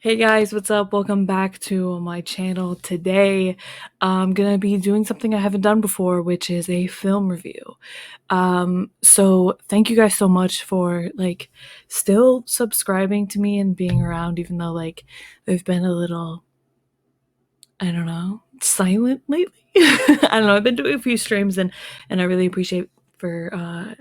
Hey guys, what's up? Welcome back to my channel. Today, I'm gonna be doing something I haven't done before, which is a film review. So thank you guys so much for still subscribing to me and being around, even though they've been a little, I don't know, silent lately. I don't know. I've been doing a few streams and I really appreciate for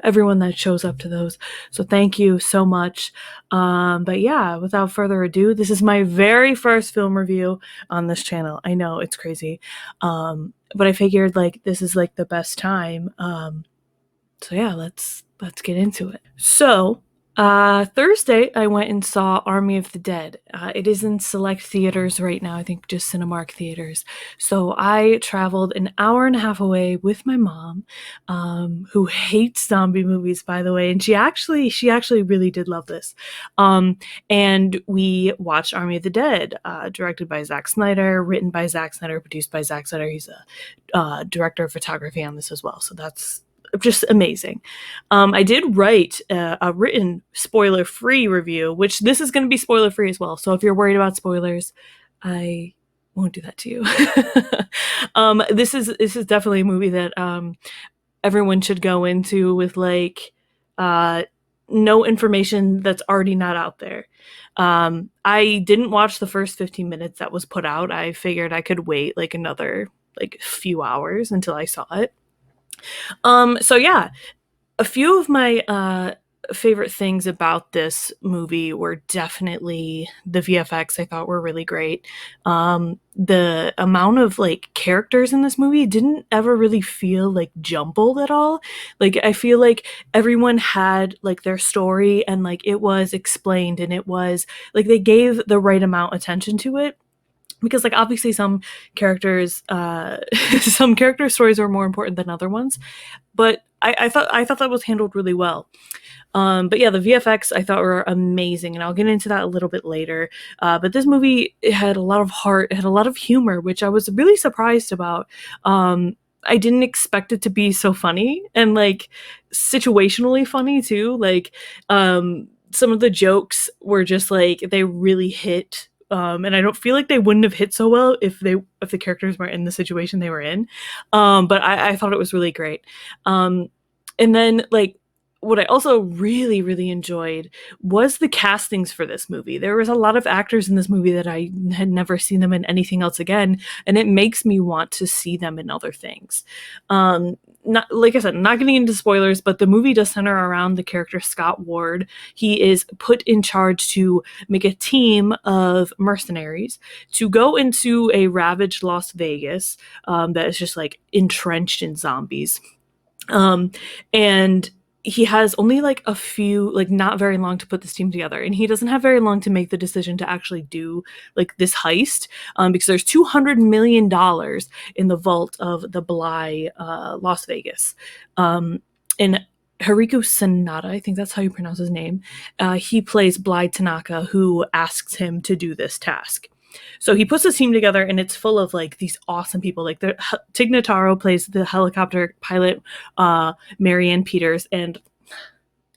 everyone that shows up to those. So thank you so much. But yeah, without further ado, this is my very first film review on this channel. I know it's crazy, but I figured this is the best time. So yeah, let's get into it. So Thursday, I went and saw Army of the Dead. It is in select theaters right now, I think just Cinemark theaters. So I traveled an hour and a half away with my mom, who hates zombie movies, by the way, and she actually really did love this. And we watched Army of the Dead, directed by Zack Snyder, written by Zack Snyder, produced by Zack Snyder. He's a director of photography on this as well, so that's just amazing. I did write a written spoiler-free review, which this is going to be spoiler-free as well. So if you're worried about spoilers, I won't do that to you. This is definitely a movie that everyone should go into with uh, no information that's already not out there. I didn't watch the first 15 minutes that was put out. I figured I could wait another few hours until I saw it. So yeah, a few of my favorite things about this movie were definitely the VFX. I thought were really great. The amount of characters in this movie didn't ever really feel jumbled at all. I feel like everyone had their story, and it was explained, and it was they gave the right amount of attention to it, because obviously some characters some character stories are more important than other ones, but I thought that was handled really well. But yeah, the VFX I thought were amazing, and I'll get into that a little bit later. But this movie, it had a lot of heart, it had a lot of humor, which I was really surprised about. I didn't expect it to be so funny and situationally funny too. Some of the jokes were just they really hit. And I don't feel like they wouldn't have hit so well if the characters were in the situation they were in. But I thought it was really great. And then what I also really, really enjoyed was the castings for this movie. There was a lot of actors in this movie that I had never seen them in anything else again, and it makes me want to see them in other things. Not, like I said, not getting into spoilers, but the movie does center around the character Scott Ward. He is put in charge to make a team of mercenaries to go into a ravaged Las Vegas, that is just entrenched in zombies. Um, and he has only a few, not very long to put this team together, and he doesn't have very long to make the decision to actually do this heist, because there's $200 million in the vault of the Bly, Las Vegas. And Haruko Sanada, I think that's how you pronounce his name, he plays Bly Tanaka, who asks him to do this task. So he puts this team together, and it's full of these awesome people. Tig Notaro plays the helicopter pilot, Marianne Peters, and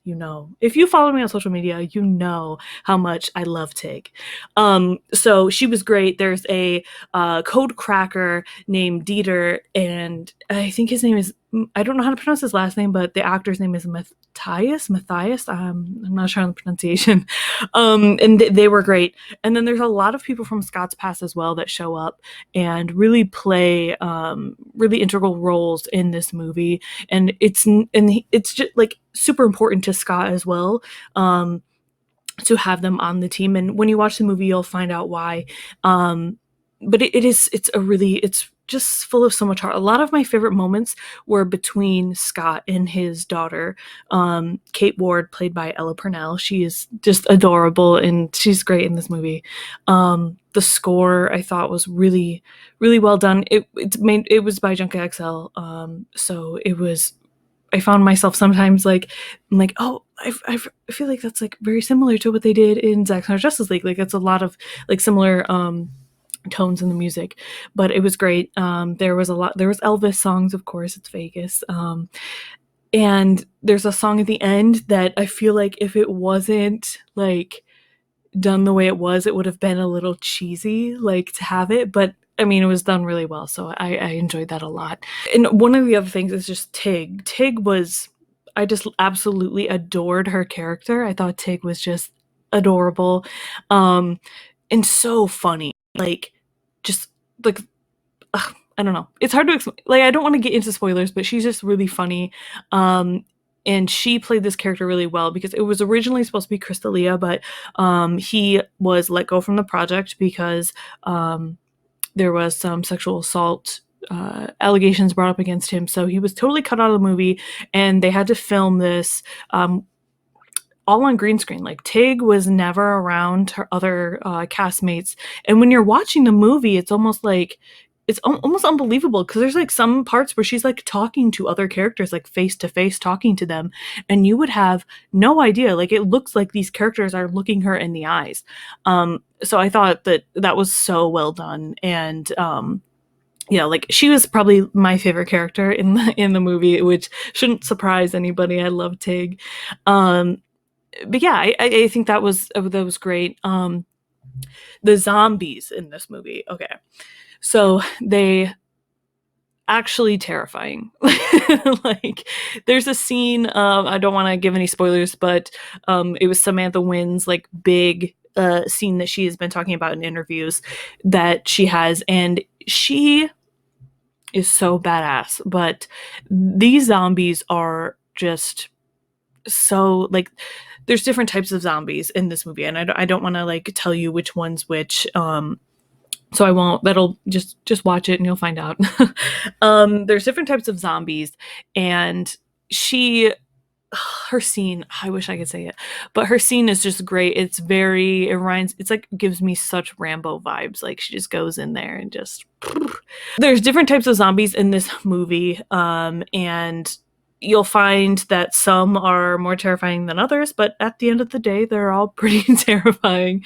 if you follow me on social media, you know how much I love Tig. So she was great. There's a code cracker named Dieter, and I think his name is, I don't know how to pronounce his last name, but the actor's name is Matthias. I'm not sure on the pronunciation. And they were great. And then there's a lot of people from Scott's Pass as well that show up and really play really integral roles in this movie. And it's just super important to Scott as well, to have them on the team. And when you watch the movie, you'll find out why. But it's just full of so much heart. A lot of my favorite moments were between Scott and his daughter, Kate Ward, played by Ella Purnell. She is just adorable, and she's great in this movie. The score I thought was really, really well done. It was by Junkie XL, so it was. I found myself sometimes I'm oh, I feel like that's very similar to what they did in Zack Snyder's Justice League. It's a lot of similar tones in the music, but it was great. There was Elvis songs, of course, it's Vegas. And there's a song at the end that I feel if it wasn't done the way it was, it would have been a little cheesy, like, to have it, but I mean, it was done really well, so I enjoyed that a lot. And one of the other things is just Tig. I just absolutely adored her character. I thought Tig was just adorable, um, and so funny. Like, just like I don't know. It's hard to explain. Like, I don't want to get into spoilers, but she's just really funny. And she played this character really well because it was originally supposed to be Crystalia, but he was let go from the project because there was some sexual assault allegations brought up against him. So he was totally cut out of the movie, and they had to film this all on green screen. Like, Tig was never around her other castmates, and when you're watching the movie, it's almost like almost unbelievable because there's like some parts where she's like talking to other characters, like face to face, talking to them, and you would have no idea. Like, it looks like these characters are looking her in the eyes. So I thought that was so well done, and yeah, like, she was probably my favorite character in the movie, which shouldn't surprise anybody. I love Tig. But yeah, I think that was great. The zombies in this movie, okay, so they actually terrifying. Like, there's a scene, I don't want to give any spoilers, but it was Samantha Wynn's like big scene that she has been talking about in interviews that she has, and she is so badass. But these zombies are just so, like, there's different types of zombies in this movie, and I don't want to like tell you which one's which. So I won't. That'll just watch it and you'll find out. There's different types of zombies, and she, her scene, I wish I could say it, but her scene is just great. It's like, gives me such Rambo vibes. Like, she just goes in there and just, there's different types of zombies in this movie, and you'll find that some are more terrifying than others, but at the end of the day, they're all pretty terrifying.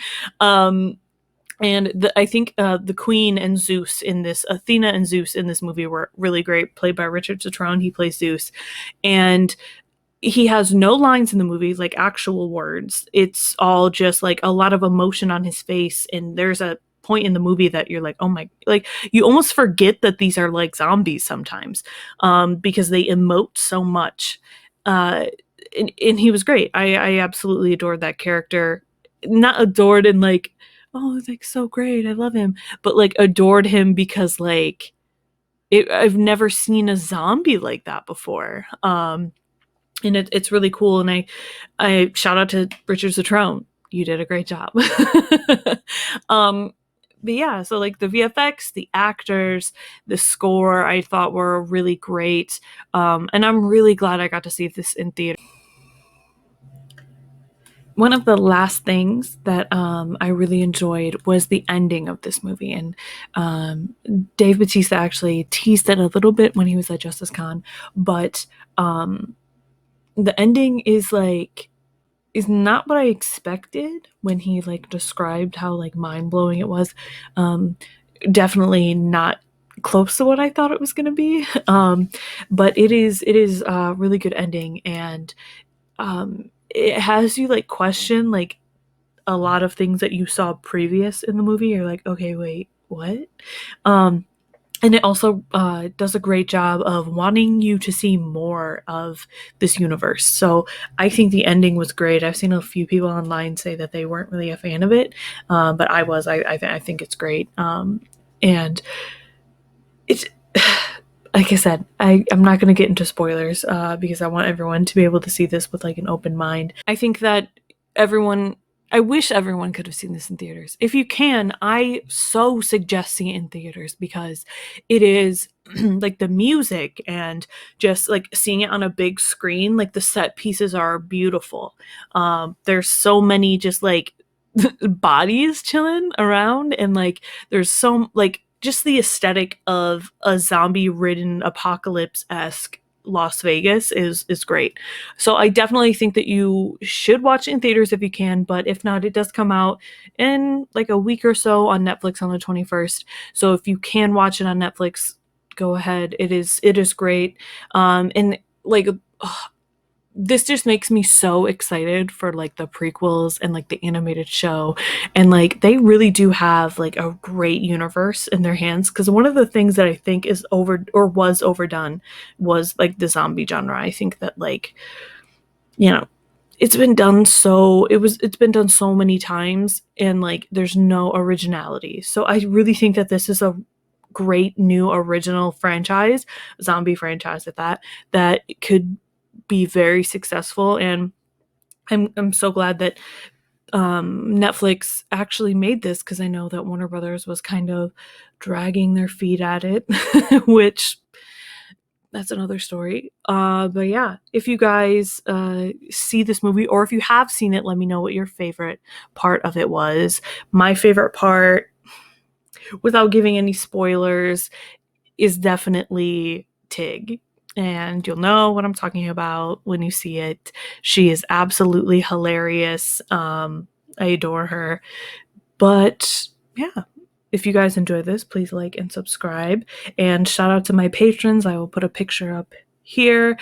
And I think the Queen and Zeus in this, Athena and Zeus in this movie, were really great, played by Richard Citrone. He plays Zeus, and he has no lines in the movie, like actual words. It's all just like a lot of emotion on his face, and there's a point in the movie that you're like, oh my, like, you almost forget that these are like zombies sometimes, because they emote so much. And he was great. I absolutely adored that character. Not adored in like, oh, it's like so great, I love him, but like adored him because like I've never seen a zombie like that before. And it's really cool. And I shout out to Richard Citrone. You did a great job. But yeah, so like the VFX, the actors, the score, I thought were really great. And I'm really glad I got to see this in theater. One of the last things that I really enjoyed was the ending of this movie. And Dave Bautista actually teased it a little bit when he was at Justice Con, but the ending is not what I expected when he like described how like mind-blowing it was. Definitely not close to what I thought it was going to be. But it is a really good ending, and it has you like question like a lot of things that you saw previous in the movie. You're like, okay, wait, what? And it also does a great job of wanting you to see more of this universe. So I think the ending was great. I've seen a few people online say that they weren't really a fan of it, but I was. I think it's great. And it's, like I said, I'm not going to get into spoilers because I want everyone to be able to see this with like an open mind. I think that I wish everyone could have seen this in theaters. If you can, I so suggest seeing it in theaters because it is like the music and just like seeing it on a big screen, like the set pieces are beautiful. There's so many just like bodies chilling around, and like there's so like just the aesthetic of a zombie-ridden apocalypse-esque Las Vegas is great. So I definitely think that you should watch it in theaters if you can, but if not, it does come out in like a week or so on Netflix on the 21st. So if you can watch it on Netflix, go ahead. It is great. And like, this just makes me so excited for like the prequels and like the animated show, and like they really do have like a great universe in their hands, because one of the things that I think is over or was overdone was like the zombie genre. I think that like, you know, it's been done so many times, and like there's no originality. So I really think that this is a great new original franchise, zombie franchise at that, that could be very successful. And I'm so glad that Netflix actually made this, because I know that Warner Brothers was kind of dragging their feet at it, which that's another story. But yeah, if you guys see this movie, or if you have seen it, let me know what your favorite part of it was. My favorite part, without giving any spoilers, is definitely Tig. And you'll know what I'm talking about when you see it. She is absolutely hilarious. I adore her. But yeah, if you guys enjoy this, please like and subscribe. And shout out to my patrons. I will put a picture up here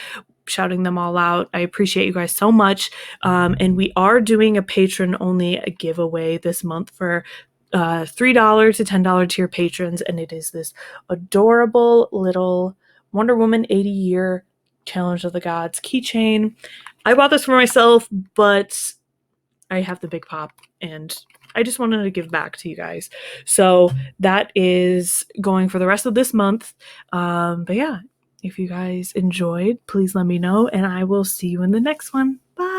shouting them all out. I appreciate you guys so much. And we are doing a patron only giveaway this month for $3 to $10 tier patrons, and it is this adorable little Wonder Woman 80-year Challenge of the Gods keychain. I bought this for myself, but I have the big pop, and I just wanted to give back to you guys. So that is going for the rest of this month. But yeah, if you guys enjoyed, please let me know, and I will see you in the next one. Bye.